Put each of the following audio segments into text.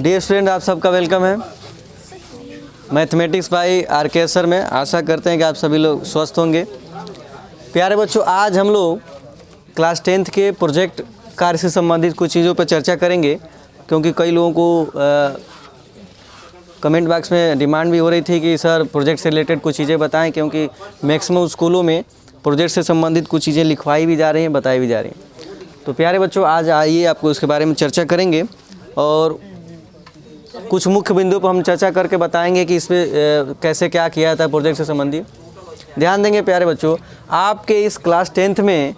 Dear student, आप सबका welcome है मैथमेटिक्स बाय आर.के. सर में। आशा करते हैं कि आप सभी लोग स्वस्थ होंगे। प्यारे बच्चों, आज हम लोग क्लास 10th के प्रोजेक्ट कार्य से संबंधित कुछ चीज़ों पर चर्चा करेंगे, क्योंकि कई लोगों को कमेंट बॉक्स में डिमांड भी हो रही थी कि सर प्रोजेक्ट से रिलेटेड कुछ चीज़ें बताएं, क्योंकि मैक्सिमम स्कूलों में प्रोजेक्ट से संबंधित कुछ चीज़ें लिखवाई भी जा रही हैं, बताई भी जा रही हैं। तो प्यारे बच्चों, आज आइए आपको इसके बारे में चर्चा करेंगे और कुछ मुख्य बिंदुओं पर हम चर्चा करके बताएंगे कि इसमें कैसे क्या किया जाता है प्रोजेक्ट से संबंधित। ध्यान देंगे प्यारे बच्चों, आपके इस क्लास 10th में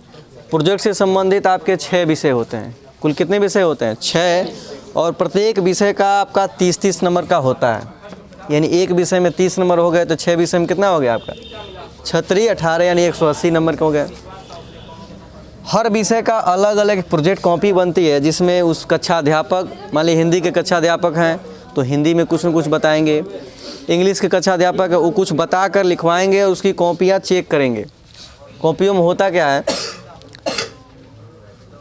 प्रोजेक्ट से संबंधित आपके 6 विषय होते हैं। कुल कितने विषय होते हैं? 6, और प्रत्येक विषय का आपका 30-30 नंबर का होता है। यानी एक विषय में 30 नंबर हो गए तो 6 विषय में कितना हो गया आपका? 36 18 यानी 180 नंबर का हो गया। हर विषय का अलग अलग प्रोजेक्ट कॉपी बनती है, जिसमें उस कक्षा अध्यापक, मान ली हिंदी के कक्षा अध्यापक हैं तो हिंदी में कुछ न कुछ बताएंगे, इंग्लिश के कक्षा अध्यापक है वो कुछ बता कर लिखवाएंगे और उसकी कॉपियाँ चेक करेंगे। कॉपियों में होता क्या है,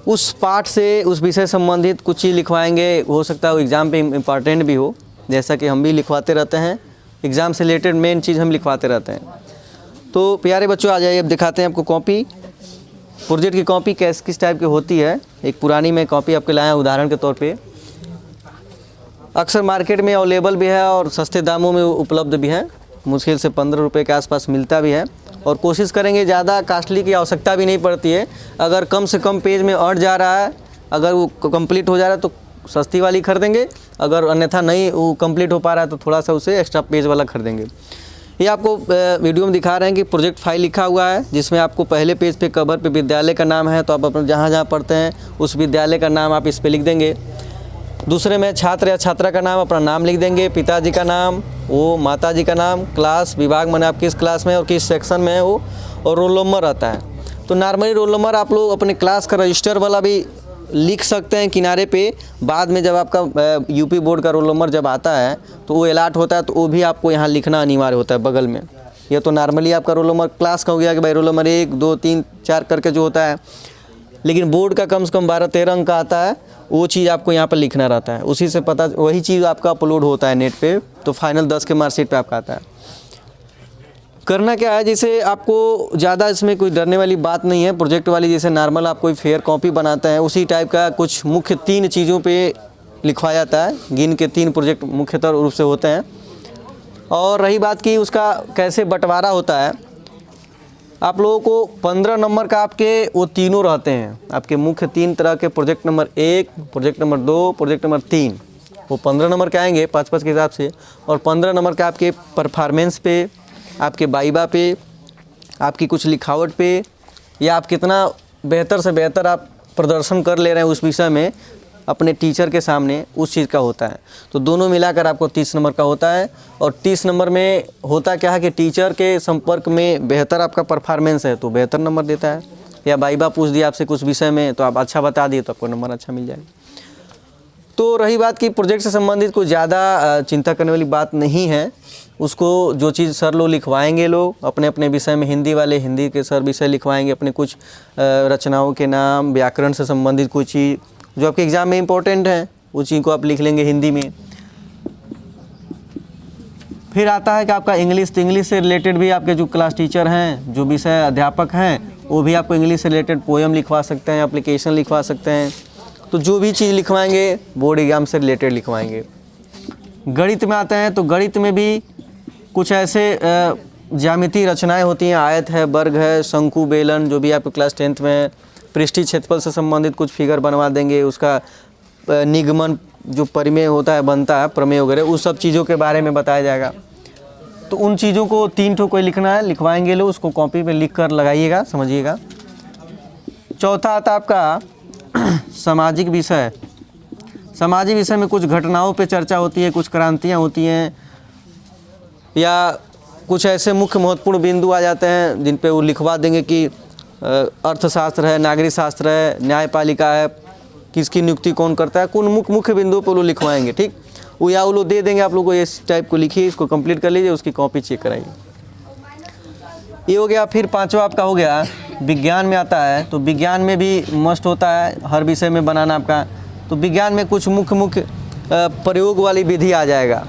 उस पाठ से उस विषय संबंधित कुछ चीज़ लिखवाएंगे। हो सकता है वो एग्ज़ाम पे इम्पॉर्टेंट भी हो, जैसा कि हम भी लिखवाते रहते हैं। एग्ज़ाम से रिलेटेड मेन चीज़ हम लिखवाते रहते हैं। तो प्यारे बच्चों, आ जाइए, अब दिखाते हैं आपको कॉपी। प्रोजेक्ट की कॉपी किस टाइप की होती है। एक पुरानी मैं कॉपी आपके लाया उदाहरण के तौर पे। अक्सर मार्केट में अवेलेबल भी है और सस्ते दामों में उपलब्ध भी है। मुश्किल से 15 रुपये के आसपास मिलता भी है, और कोशिश करेंगे ज़्यादा कास्टली की आवश्यकता भी नहीं पड़ती है। अगर कम से कम पेज में अट जा रहा है, अगर वो कंप्लीट हो जा रहा है तो सस्ती वाली खरीदेंगे, अगर अन्यथा नहीं वो कंप्लीट हो पा रहा है तो थोड़ा सा उसे एक्स्ट्रा पेज वाला खरीदेंगे। ये आपको वीडियो में दिखा रहे हैं कि प्रोजेक्ट फाइल लिखा हुआ है, जिसमें आपको पहले पेज पे कवर पे विद्यालय का नाम है, तो आप अपने जहाँ जहाँ पढ़ते हैं उस विद्यालय का नाम आप इस पर लिख देंगे। दूसरे में छात्र या छात्रा का नाम, अपना नाम लिख देंगे, पिताजी का नाम, वो माताजी का नाम, क्लास विभाग माने आप किस क्लास में और किस सेक्शन में है वो, और रोल नंबर आता है। तो नॉर्मली रोल नंबर आप लोग अपने क्लास का रजिस्टर वाला भी लिख सकते हैं किनारे पे। बाद में जब आपका यूपी बोर्ड का रोल नंबर जब आता है तो वो अलाट होता है, तो वो भी आपको यहाँ लिखना अनिवार्य होता है बगल में। ये तो नॉर्मली आपका रोल नंबर क्लास का हो गया कि भाई रोल नंबर 1 2 3 4 करके जो होता है, लेकिन बोर्ड का कम से कम 12-13 अंक का आता है, वो चीज़ आपको यहाँ पर लिखना रहता है। उसी से पता, वही चीज़ आपका अपलोड होता है नेट पे, तो फाइनल 10 के मार्कशीट पे आपका आता है। करना क्या है, जैसे आपको ज़्यादा इसमें कोई डरने वाली बात नहीं है। प्रोजेक्ट वाली जैसे नॉर्मल आप कोई फेयर कॉपी बनाते हैं, उसी टाइप का कुछ मुख्य 3 चीज़ों पे लिखवाया जाता है। गिन के 3 प्रोजेक्ट मुख्यतः रूप से होते हैं। और रही बात की उसका कैसे बंटवारा होता है, आप लोगों को 15 नंबर का आपके वो तीनों रहते हैं। आपके मुख्य 3 तरह के project number 1, project number 2, project number 3, वो 15 नंबर के आएंगे 5-5 के हिसाब से। और 15 नंबर का आपके परफॉर्मेंस पे, आपके वाइवा पे, आपकी कुछ लिखावट पे, या आप कितना बेहतर से बेहतर आप प्रदर्शन कर ले रहे हैं उस विषय में अपने टीचर के सामने, उस चीज़ का होता है। तो दोनों मिलाकर आपको 30 नंबर का होता है। और 30 नंबर में होता क्या है कि टीचर के संपर्क में बेहतर आपका परफॉर्मेंस है तो बेहतर नंबर देता है, या वाइवा पूछ दिया आपसे कुछ विषय में तो आप अच्छा बता दिए तो आपको नंबर अच्छा मिल जाएगा। तो रही बात कि प्रोजेक्ट से संबंधित कोई ज़्यादा चिंता करने वाली बात नहीं है। उसको जो चीज़ सर लोग लिखवाएंगे, लोग अपने अपने विषय में, हिंदी वाले हिंदी के सर विषय लिखवाएंगे, अपने कुछ रचनाओं के नाम, व्याकरण से संबंधित कुछ चीज़ जो आपके एग्ज़ाम में इम्पोर्टेंट है, उस चीज़ को आप लिख लेंगे हिंदी में। फिर आता है कि आपका इंग्लिश, तो इंग्लिश से रिलेटेड भी आपके जो क्लास टीचर हैं, जो विषय अध्यापक हैं, वो भी आपको इंग्लिश से रिलेटेड पोएम लिखवा सकते हैं, एप्लीकेशन लिखवा सकते हैं। तो जो भी चीज़ लिखवाएंगे बोर्ड एग्जाम से रिलेटेड लिखवाएंगे। गणित में आते हैं तो गणित में भी कुछ ऐसे ज्यामितीय रचनाएं होती हैं, आयत है, वर्ग है, शंकु, बेलन, जो भी आपके क्लास 10th में है। पृष्ठीय क्षेत्रफल से संबंधित कुछ फिगर बनवा देंगे, उसका निगमन जो परिमेय होता है बनता है, प्रमेय वगैरह, उस सब चीज़ों के बारे में बताया जाएगा। तो उन चीज़ों को 3 ठो कोई लिखना है, लिखवाएंगे लोग, उसको कॉपी पे लिख कर लगाइएगा, समझिएगा। चौथा आता आपका सामाजिक विषय। सामाजिक विषय में कुछ घटनाओं पे चर्चा होती है, कुछ क्रांतियाँ होती हैं, या कुछ ऐसे मुख्य महत्वपूर्ण बिंदु आ जाते हैं जिन पे वो लिखवा देंगे कि अर्थशास्त्र है, नागरिक शास्त्र है, न्यायपालिका है, किसकी नियुक्ति कौन करता है, कौन मुख्य बिंदुओं पर वो लिखवाएंगे। ठीक, वो या वो लोग दे देंगे आप लोग को, इस टाइप को लिखिए, इसको कंप्लीट कर लीजिए, उसकी कॉपी चेक कराइए। ये हो गया। फिर 5वां आपका हो गया विज्ञान में आता है। तो विज्ञान में भी मस्ट होता है हर विषय में बनाना आपका। तो विज्ञान में कुछ मुख्य प्रयोग वाली विधि आ जाएगा,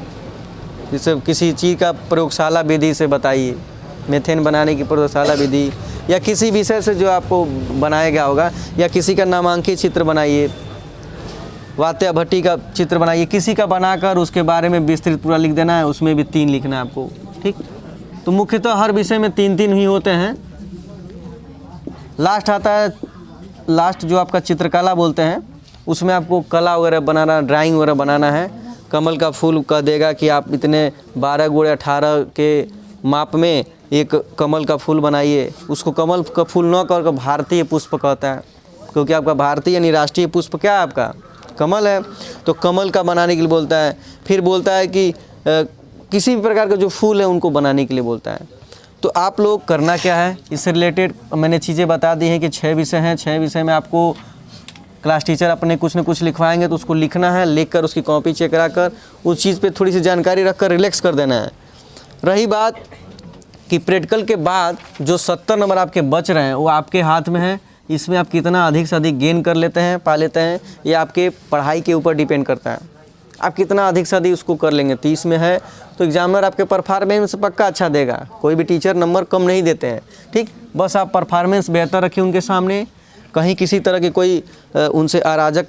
जैसे किसी चीज़ का प्रयोगशाला विधि से बताइए, मेथेन बनाने की प्रयोगशाला विधि, या किसी विषय से जो आपको बनाया गया होगा, या किसी का नामांकित चित्र बनाइए, वात्या भट्टी का चित्र बनाइए, किसी का बनाकर उसके बारे में विस्तृत पूरा लिख देना है, उसमें भी 3 लिखना है आपको। ठीक, तो मुख्यतः हर विषय में 3-3 ही होते हैं। लास्ट आता है, लास्ट जो आपका चित्रकला बोलते हैं, उसमें आपको कला वगैरह बनाना, ड्राइंग वगैरह बनाना है। कमल का फूल कह देगा कि आप इतने 12x18 के माप में एक कमल का फूल बनाइए। उसको कमल का फूल न कर भारतीय पुष्प कहता है, क्योंकि आपका भारतीय यानी राष्ट्रीय पुष्प क्या है, आपका कमल है। तो कमल का बनाने के लिए बोलता है। फिर बोलता है कि किसी भी प्रकार का जो फूल है उनको बनाने के लिए बोलता है। तो आप लोग करना क्या है, इससे रिलेटेड मैंने चीज़ें बता दी हैं कि 6 विषय हैं। 6 विषय में आपको क्लास टीचर अपने कुछ न कुछ लिखवाएंगे, तो उसको लिखना है, लिखकर उसकी कॉपी चेक कराकर उस चीज़ पे थोड़ी सी जानकारी रखकर रिलैक्स कर देना है। रही बात कि प्रैक्टिकल के बाद जो 70 नंबर आपके बच रहे हैं वो आपके हाथ में है। इसमें आप कितना अधिक से अधिक गेन कर लेते हैं, पा लेते हैं, ये आपके पढ़ाई के ऊपर डिपेंड करता है। आप कितना अधिक से अधिक उसको कर लेंगे। 30 में है तो एग्जामिनर आपके परफॉर्मेंस पक्का अच्छा देगा, कोई भी टीचर नंबर कम नहीं देते हैं। ठीक, बस आप परफॉर्मेंस बेहतर रखिए उनके सामने, कहीं किसी तरह की कोई उनसे अराजक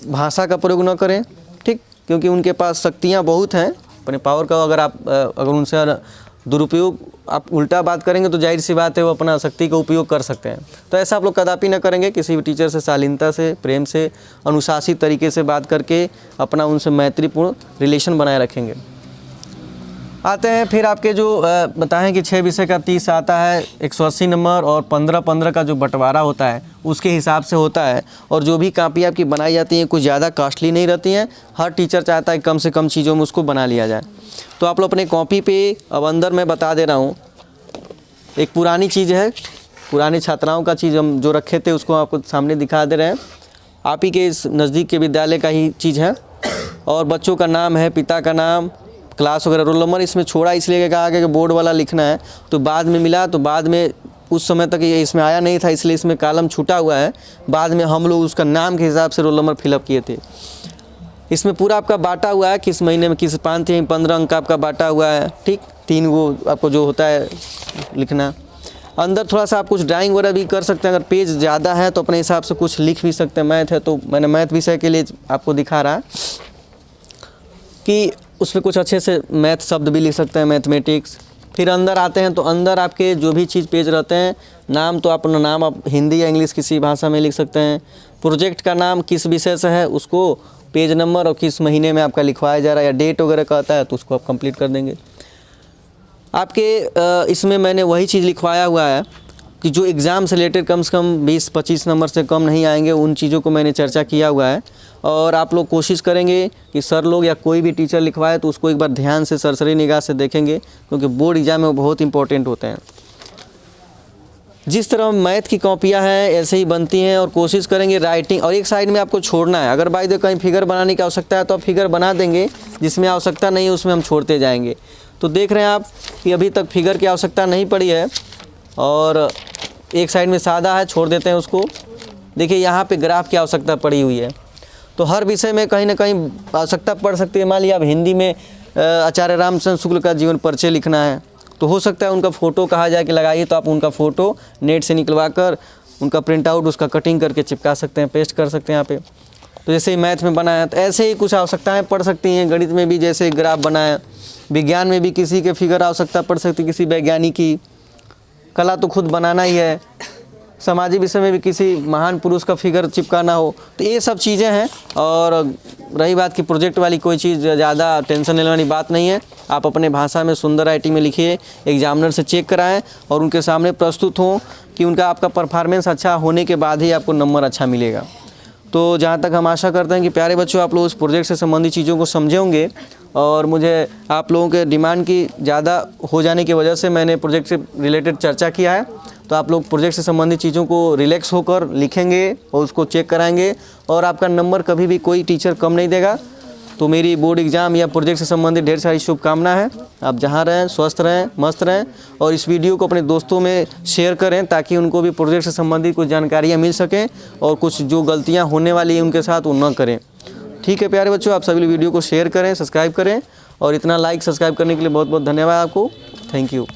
भाषा का प्रयोग न करें। ठीक, क्योंकि उनके पास शक्तियाँ बहुत हैं, अपने पावर का अगर उनसे दुरुपयोग आप उल्टा बात करेंगे तो जाहिर सी बात है वो अपना शक्ति का उपयोग कर सकते हैं। तो ऐसा आप लोग कदापि न करेंगे। किसी भी टीचर से शालीनता से, प्रेम से, अनुशासित तरीके से बात करके अपना उनसे मैत्रीपूर्ण रिलेशन बनाए रखेंगे। आते हैं फिर आपके जो बताएं कि 6 विषय का 30 आता है, 180 नंबर, और 15-15 का जो बंटवारा होता है उसके हिसाब से होता है। और जो भी कापी आपकी बनाई जाती हैं कुछ ज़्यादा कॉस्टली नहीं रहती हैं। हर टीचर चाहता है कम से कम चीज़ों में उसको बना लिया जाए। तो आप लोग अपने कॉपी पे, अब अंदर मैं बता दे रहा हूँ, एक पुरानी चीज़ है, पुरानी छात्राओं का चीज़ हम जो रखे थे उसको आपको सामने दिखा दे रहे हैं। आप ही के इस नज़दीक के विद्यालय का ही चीज़ है, और बच्चों का नाम है, पिता का नाम, क्लास वगैरह, रोल नंबर इसमें छोड़ा इसलिए कहा कि बोर्ड वाला लिखना है। तो बाद में मिला, तो बाद में उस समय तक ये इसमें आया नहीं था, इसलिए इसमें कॉलम छूटा हुआ है। बाद में हम लोग उसका नाम के हिसाब से रोल नंबर फिलअप किए थे। इसमें पूरा आपका बांटा हुआ है, किस महीने में किस पाँच 15 अंक का आपका बांटा हुआ है। ठीक, 3 वो आपको जो होता है लिखना। अंदर थोड़ा सा आप कुछ ड्राइंग वगैरह भी कर सकते हैं, अगर पेज ज़्यादा है तो अपने हिसाब से कुछ लिख भी सकते हैं। मैथ है तो मैंने मैथ विषय के लिए आपको दिखा रहा है कि उसमें कुछ अच्छे से मैथ शब्द भी लिख सकते हैं, मैथमेटिक्स। फिर अंदर आते हैं तो अंदर आपके जो भी चीज़ पेज रहते हैं, नाम तो अपना नाम आप हिंदी या इंग्लिश किसी भाषा में लिख सकते हैं। प्रोजेक्ट का नाम किस विषय से है उसको, पेज नंबर और किस महीने में आपका लिखवाया जा रहा है या डेट वगैरह कहता है तो उसको आप कंप्लीट कर देंगे। आपके इसमें मैंने वही चीज़ लिखवाया हुआ है कि जो एग्ज़ाम से रिलेटेड कम से कम 20-25 नंबर से कम नहीं आएंगे, उन चीज़ों को मैंने चर्चा किया हुआ है। और आप लोग कोशिश करेंगे कि सर लोग या कोई भी टीचर लिखवाए तो उसको एक बार ध्यान से सरसरी निगाह से देखेंगे, क्योंकि बोर्ड एग्ज़ाम में वो बहुत इंपॉर्टेंट होते हैं। जिस तरह मैथ की कॉपियाँ हैं ऐसे ही बनती हैं, और कोशिश करेंगे राइटिंग, और एक साइड में आपको छोड़ना है। अगर बाय द कहीं फिगर बनाने की आवश्यकता है तो आप फिगर बना देंगे, जिसमें आवश्यकता नहीं है उसमें हम छोड़ते जाएंगे। तो देख रहे हैं आप कि अभी तक फिगर की आवश्यकता नहीं पड़ी है, और एक साइड में सादा है, छोड़ देते हैं उसको। देखिए यहाँ पे ग्राफ की आवश्यकता पड़ी हुई है। तो हर विषय में कहीं ना कहीं आवश्यकता पड़ सकती है। मान लिया आप हिंदी में आचार्य रामचंद्र शुक्ल का जीवन परिचय लिखना है, तो हो सकता है उनका फ़ोटो कहा जाए कि लगाइए, तो आप उनका फ़ोटो नेट से निकलवा कर उनका प्रिंट आउट उसका कटिंग करके चिपका सकते हैं, पेस्ट कर सकते हैं यहाँ पे। तो जैसे ही मैथ में बनाया तो ऐसे ही कुछ आवश्यकताएँ पड़ सकती हैं। गणित में भी जैसे ग्राफ बनाया, विज्ञान में भी किसी के फिगर आवश्यकता पड़ सकती है, किसी वैज्ञानिक की। कला तो खुद बनाना ही है, सामाजिक विषय में भी किसी महान पुरुष का फिगर चिपकाना हो, तो ये सब चीज़ें हैं। और रही बात कि प्रोजेक्ट वाली कोई चीज़ ज़्यादा टेंशन लेने वाली बात नहीं है। आप अपने भाषा में सुंदर राइटिंग में लिखिए, एग्जामिनर से चेक कराएं और उनके सामने प्रस्तुत हों कि उनका आपका परफॉर्मेंस अच्छा होने के बाद ही आपको नंबर अच्छा मिलेगा। तो जहाँ तक हम आशा करते हैं कि प्यारे बच्चों आप लोग उस प्रोजेक्ट से संबंधित चीज़ों को समझे होंगे, और मुझे आप लोगों के डिमांड की ज़्यादा हो जाने की वजह से मैंने प्रोजेक्ट से रिलेटेड चर्चा किया है। तो आप लोग प्रोजेक्ट से संबंधित चीज़ों को रिलैक्स होकर लिखेंगे और उसको चेक कराएंगे, और आपका नंबर कभी भी कोई टीचर कम नहीं देगा। तो मेरी बोर्ड एग्ज़ाम या प्रोजेक्ट से संबंधित ढेर सारी शुभकामना है। आप जहाँ रहें स्वस्थ रहें, मस्त रहें, और इस वीडियो को अपने दोस्तों में शेयर करें ताकि उनको भी प्रोजेक्ट से संबंधित कुछ जानकारियाँ मिल सकें, और कुछ जो गलतियाँ होने वाली हैं उनके साथ वो न करें। ठीक है प्यारे बच्चों, आप सभी वीडियो को शेयर करें, सब्सक्राइब करें और इतना लाइक सब्सक्राइब करने के लिए बहुत बहुत धन्यवाद आपको। Thank you.